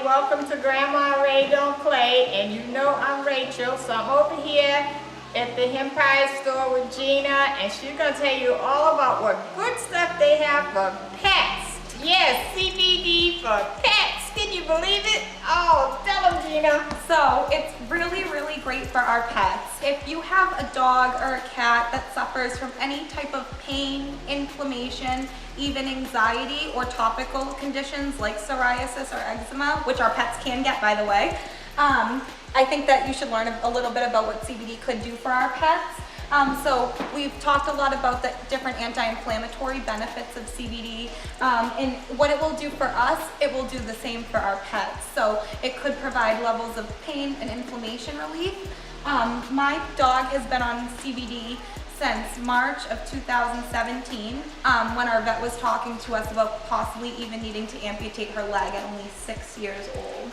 welcome to Grandma Ray Don't Play, and you know I'm Rachel, so I'm over here at the Hempire store with Gina, and she's going to tell you all about what good stuff they have for pets. Yes, CBD for pets. Can you believe it? Oh, tell them, Gina. So it's really, really great for our pets. If you have a dog or a cat that suffers from any type of pain, inflammation, even anxiety or topical conditions like psoriasis or eczema, which our pets can get, by the way, I think that you should learn a little bit about what CBD could do for our pets. So we've talked a lot about the different anti-inflammatory benefits of CBD, and what it will do for us, it will do the same for our pets. So it could provide levels of pain and inflammation relief. My dog has been on CBD since March of 2017, when our vet was talking to us about possibly even needing to amputate her leg at only 6 years old.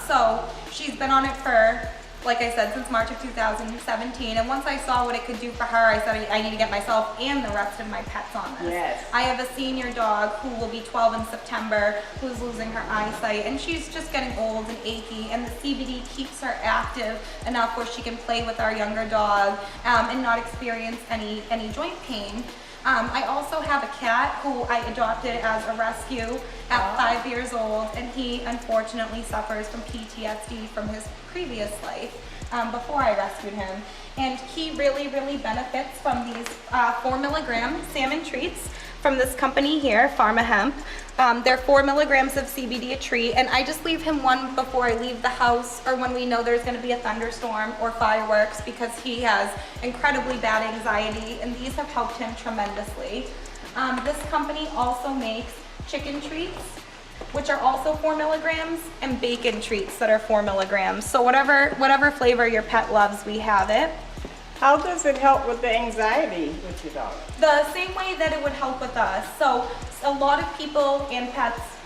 So she's been on it for, like I said, since March of 2017, and once I saw what it could do for her, I said I need to get myself and the rest of my pets on this. Yes. I have a senior dog who will be 12 in September, who's losing her eyesight, and she's just getting old and achy, and the CBD keeps her active enough where she can play with our younger dog and not experience any joint pain. I also have a cat who I adopted as a rescue at 5 years old, and he unfortunately suffers from PTSD from his previous life before I rescued him. And he really, really benefits from these 4 milligram salmon treats from this company here, Pharma Hemp. They're 4 milligrams of CBD a treat, and I just leave him one before I leave the house or when we know there's going to be a thunderstorm or fireworks, because he has incredibly bad anxiety, and these have helped him tremendously. This company also makes chicken treats, which are also 4 milligrams, and bacon treats that are 4 milligrams. So whatever flavor your pet loves, we have it. How does it help with the anxiety with your dog? The same way that it would help with us. So a lot of people and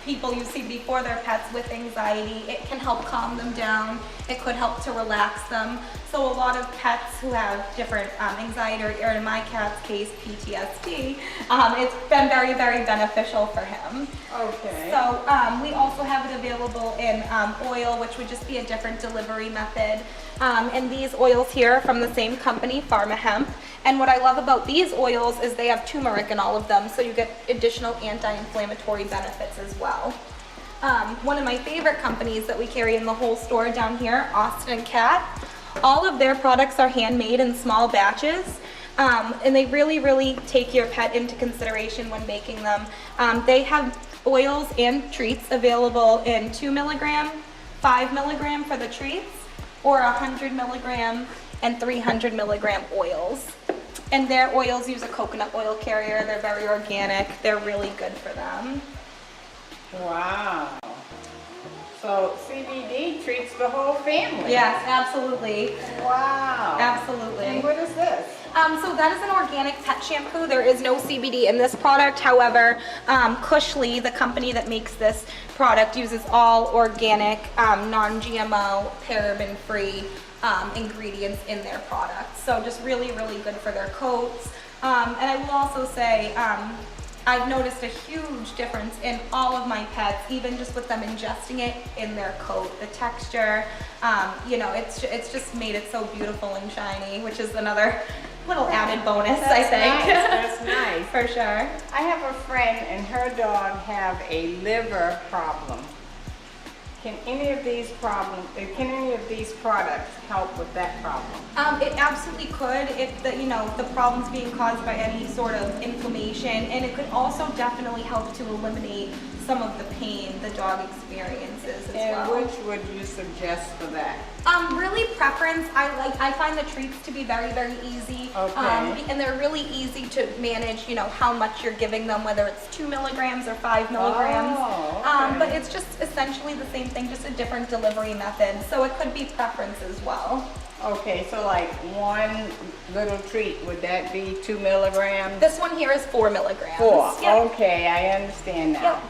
people use CBD for their pets with anxiety. It can help calm them down. It could help to relax them. So a lot of pets who have different anxiety, or in my cat's case, PTSD, it's been very, very beneficial for him. Okay. So we also have it available in oil, which would just be a different delivery method. And these oils here are from the same company, Pharma Hemp. And what I love about these oils is they have turmeric in all of them, so you get additional anti-inflammatory benefits as well. One of my favorite companies that we carry in the whole store down here, Austin Cat, all of their products are handmade in small batches. And they really, really take your pet into consideration when making them. They have oils and treats available in 2 milligram, 5 milligram for the treats, or 100 milligram and 300 milligram oils. And their oils use a coconut oil carrier. They're very organic. They're really good for them. Wow. So CBD treats the whole family. Yes, absolutely. Wow. Absolutely. And what is this? So that is an organic pet shampoo. There is no CBD in this product. However, Cushly, the company that makes this product, uses all organic, non-GMO, paraben-free ingredients in their products. So just really, really good for their coats. And I will also say, I've noticed a huge difference in all of my pets, even just with them ingesting it in their coat. The texture, you know, it's just made it so beautiful and shiny, which is another little added bonus, I think. Nice. That's nice. For sure. I have a friend and her dog have a liver problem. Can any of these products help with that problem? It absolutely could, if the problem's being caused by any sort of inflammation, and it could also definitely help to eliminate some of the pain the dog experiences as well. And which would you suggest for that? Really preference. I find the treats to be very, very easy. Okay. And they're really easy to manage, how much you're giving them, whether it's 2 milligrams or 5 milligrams. Oh, okay. But it's just essentially the same thing, just a different delivery method. So it could be preference as well. Okay, so like one little treat, would that be 2 milligrams? This one here is 4 milligrams. 4, Yep. Okay, I understand now. Yep.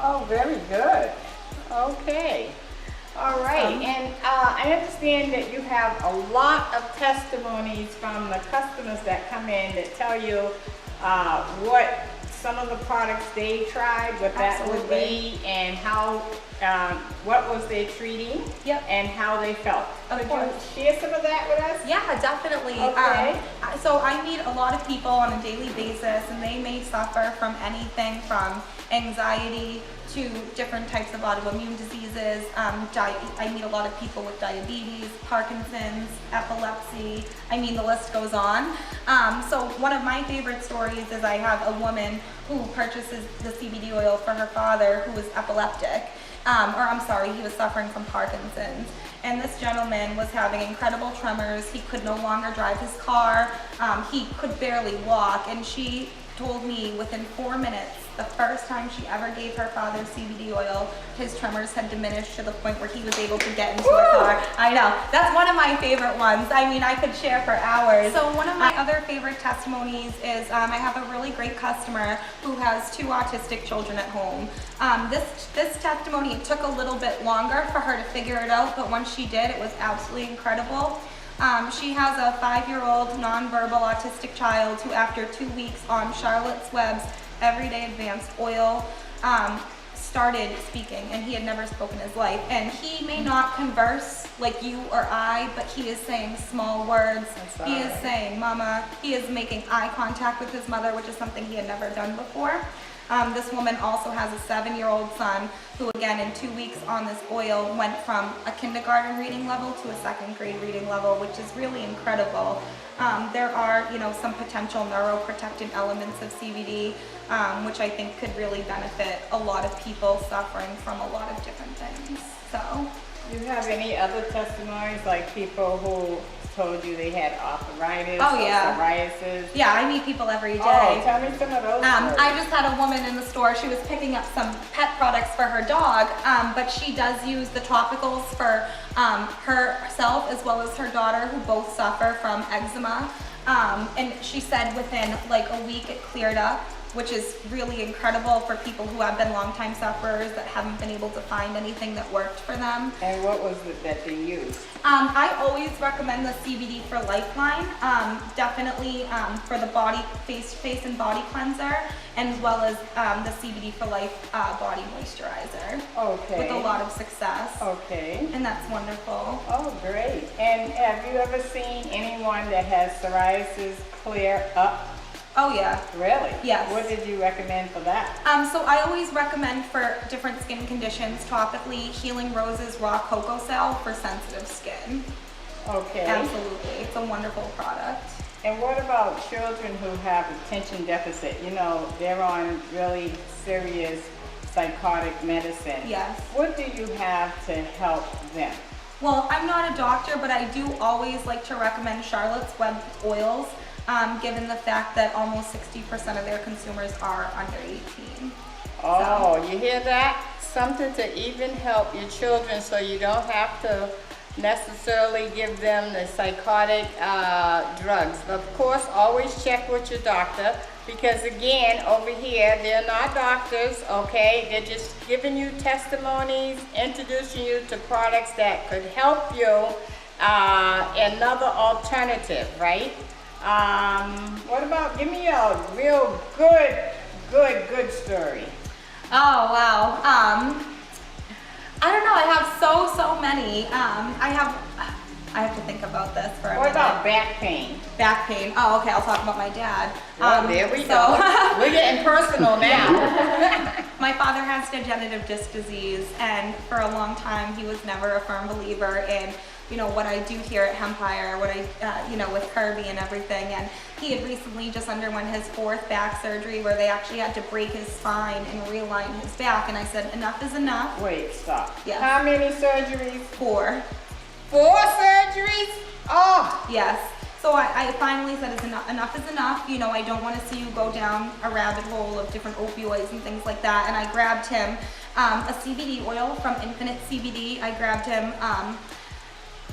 Oh, very good. Okay. All right, and I understand that you have a lot of testimonies from the customers that come in that tell you what some of the products they tried, what that would be, and how, what was their treating, Yep. and how they felt. Of Could course. you share some of that with us? Yeah, definitely. Okay. So I meet a lot of people on a daily basis, and they may suffer from anything from anxiety to different types of autoimmune diseases. I meet a lot of people with diabetes, Parkinson's, epilepsy. I mean, the list goes on. So one of my favorite stories is I have a woman who purchases the CBD oil for her father who was epileptic. He was suffering from Parkinson's. And this gentleman was having incredible tremors. He could no longer drive his car. He could barely walk. And she told me within 4 minutes, the first time she ever gave her father CBD oil, his tremors had diminished to the point where he was able to get into a car. I know, that's one of my favorite ones. I mean, I could share for hours. So one of my other favorite testimonies is I have a really great customer who has 2 autistic children at home. This testimony, it took a little bit longer for her to figure it out, but once she did, it was absolutely incredible. She has a 5-year-old nonverbal autistic child who, after 2 weeks on Charlotte's Web's Everyday Advanced Oil, started speaking, and he had never spoken in his life. And he may not converse like you or I, but he is saying small words. He is saying mama. He is making eye contact with his mother, which is something he had never done before. This woman also has a 7-year-old son who, again, in 2 weeks on this oil, went from a kindergarten reading level to a 2nd grade reading level, which is really incredible. There are, some potential neuroprotectant elements of CBD, which I think could really benefit a lot of people suffering from a lot of different things. So, Do you have any other testimonies, like people who told you they had arthritis Oh, or yeah. psoriasis? yeah, I meet people every day. Oh, tell me some of those. I just had a woman in the store. She was picking up some pet products for her dog, but she does use the topicals for herself as well as her daughter, who both suffer from eczema. And she said within like a week it cleared up, which is really incredible for people who have been longtime sufferers that haven't been able to find anything that worked for them. And what was it that they used? I always recommend the CBD for Lifeline, definitely for the face and body cleanser, and as well as the CBD for Life body moisturizer. Okay. With a lot of success. Okay. And that's wonderful. Oh, great. And have you ever seen anyone that has psoriasis clear up? Oh yeah. Really? Yes. What did you recommend for that? So I always recommend for different skin conditions topically Healing Rose's Raw Cocoa Cell for sensitive skin. Okay. Absolutely. It's a wonderful product. And what about children who have attention deficit? They're on really serious psychotic medicine. Yes. What do you have to help them? Well, I'm not a doctor, but I do always like to recommend Charlotte's Web oils, given the fact that almost 60% of their consumers are under 18. Oh, you hear that? Something to even help your children so you don't have to necessarily give them the psychotic drugs. Of course, always check with your doctor, because again, over here, they're not doctors, okay? They're just giving you testimonies, introducing you to products that could help you, another alternative, right? What about, give me a real good story. Oh, wow. I don't know, I have so many. I have to think about this for a minute. What about back pain? Back pain. Oh, okay, I'll talk about my dad. Oh, there we go. We're getting personal now. My father has degenerative disc disease, and for a long time he was never a firm believer in what I do here at Hempire, what I, with Kirby and everything. And he had recently just underwent his 4th back surgery where they actually had to break his spine and realign his back. And I said, enough is enough. Wait, stop. Yes. How many surgeries? 4. 4 surgeries? Oh. Yes. So I finally said, enough is enough. I don't want to see you go down a rabbit hole of different opioids and things like that. And I grabbed him a CBD oil from Infinite CBD. I grabbed him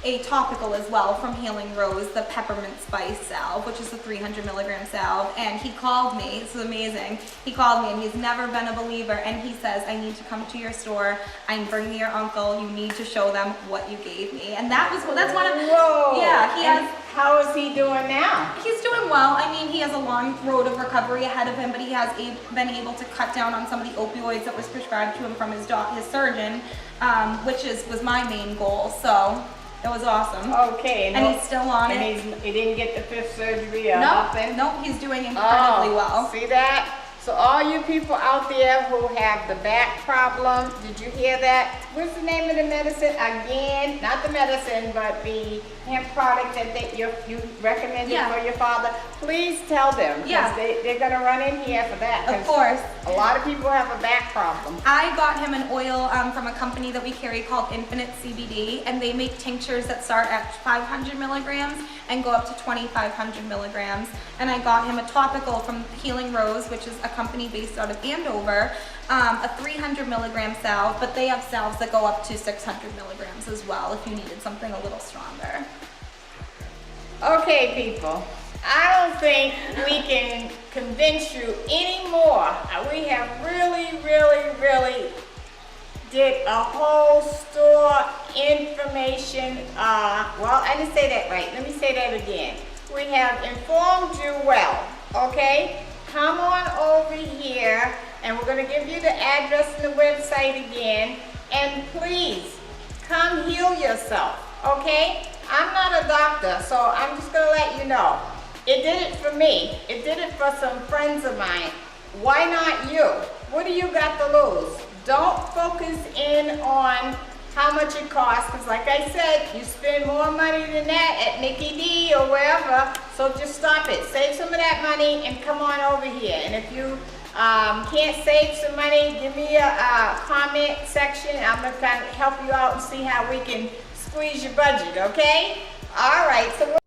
a topical as well from Healing Rose, the peppermint spice salve, which is a 300 milligram salve. And he called me. This is amazing. He called me, and he's never been a believer. And he says, I need to come to your store. I'm bringing your uncle. You need to show them what you gave me. And that's one of. Whoa. Yeah, How is he doing now? He's doing doing well. I mean, he has a long road of recovery ahead of him, but he has been able to cut down on some of the opioids that was prescribed to him from his surgeon, which was my main goal. So it was awesome. Okay. And he's still on it. And he didn't get the 5th surgery or Nope, nothing? nope, he's doing incredibly well. See that? So all you people out there who have the back problem, did you hear that? What's the name of the medicine again? Not the medicine, but the hemp product that you recommended for your father. Please tell them, because they're gonna run in here for that. Of course. A lot of people have a back problem. I got him an oil from a company that we carry called Infinite CBD, and they make tinctures that start at 500 milligrams and go up to 2,500 milligrams. And I got him a topical from Healing Rose, which is a company based out of Andover, a 300 milligram salve, but they have salves that go up to 600 milligrams as well if you needed something a little stronger. Okay, people. I don't think we can convince you anymore. We have really did a whole store information. Well, I didn't say that right. Let me say that again. We have informed you well, okay? Come on over here, and we're going to give you the address and the website again. And please, come heal yourself, okay? I'm not a doctor, so I'm just going to let you know. It did it for me. It did it for some friends of mine. Why not you? What do you got to lose? Don't focus in on how much it costs, because like I said, you spend more money than that at Mickey D or wherever, so just stop it. Save some of that money and come on over here. And if you can't save some money, give me a comment section. I'm going to kind of help you out and see how we can squeeze your budget, okay? All right. So